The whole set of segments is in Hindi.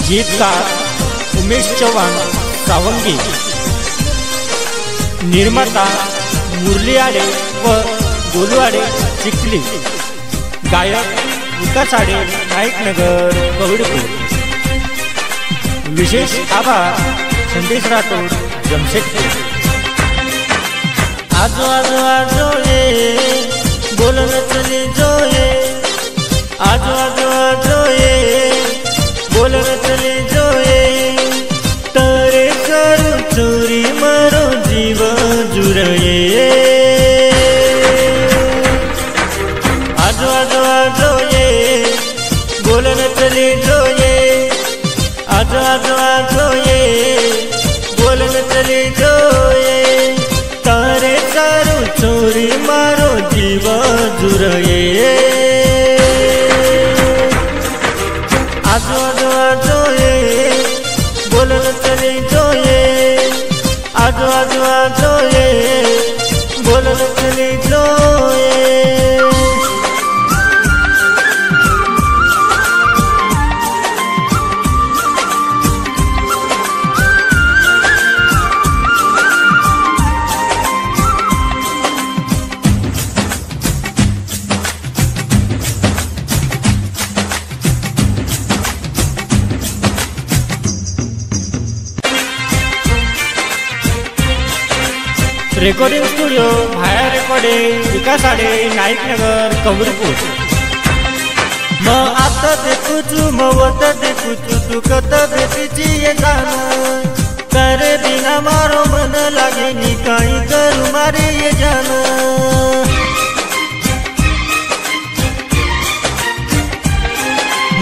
गीतकार उमेश चव्हाण सावंगी, निर्माता मुरली आडे व गोलू आडे चिखली, गायक विकास आडे नाईकनगर कवडीपूर। विशेष आभार संदेश राठोड जमशेदपूर। आजो आजो आजो ये बोलन चली जो ये, आजो आजो आजो ये बोलन चली जो ये, तारे करू चोरी मारो जीव जुरये। आजो आजो आजो ये बोलन चली जो ये, आजो आजो आजो ये बोलन चली जो ये, तारे करू चोरी मारो जीव जुरये। आजो आजो आजो ये बोलन चली जो ये, आजो आजो आजो ये बोलन चली जो ये। रेकॉर्डिंग स्टुडिओ भाया रेकॉर्डिंग विकास आडे नाईकनगर कवडीपूर। म आता देखुचू मवत देखुचू तू कत बेटीची ये जान, करे बिना मारो मन लागे नी काही करू मारे ये जान।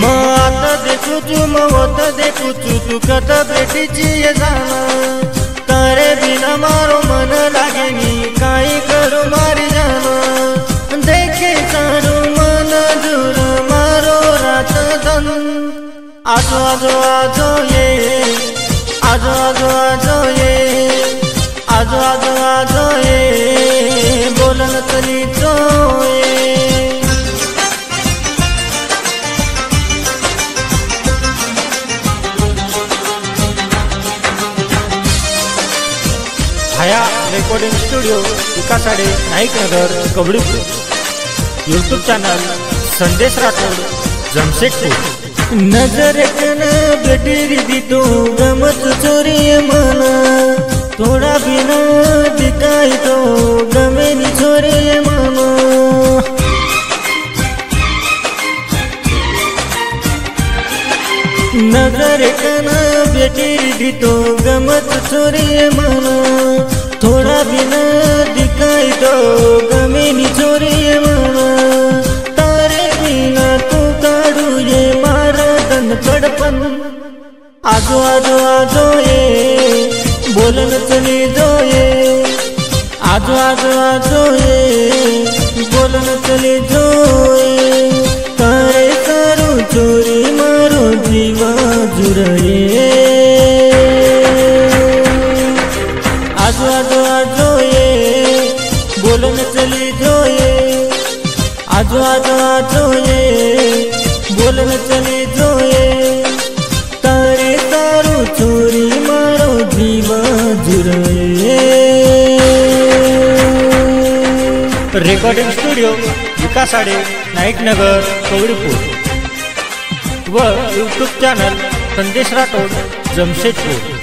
म आता देखुचू मवत देखुचू तू कत बेटीची ये जान, तारे बिना मारो मन लागे नी काई करो मारी जानो। देखे सारो मन दूर मारो रात दिन, आजो आजो आजो ये, आजो आजो आजो ये, आजो आजो आजो ये बोलन चली जो ये। भाया रेकॉर्डिंग स्टुडिओ विकास आडे नाईकनगर कवडीपूर। यूट्यूब चॅनल संदेश राठोड जमशेदपूर। नजर कन बेटी दी तो गमत चोरी मन, थोड़ा बिना दिखाई तो गमे नी छोरे मन। नजर कन बेटी दी तो गमत चोरी मन, थोड़ा बिना दिखाई तो गमे नी छोरी मन। तारे बिना तू काढू ये मारा दन कड़पन, आजो आजो आजो ये बोलन चली जो ये, आजो आजो आजो ये बोलन चली जो ये। तारे करू चोरी मारो जीव जुरये। आजो आजो आजो ये बोलन चली जो ये, आजो आजो आजो ये बोलन चली जो ये, तारे तारू चोरी मारो जीव जुरये। रेकॉर्डिंग स्टुडिओ विकास आडे नाईकनगर कवडीपूर व यूट्यूब चॅनल संदेश राठोड जमशेदपूर।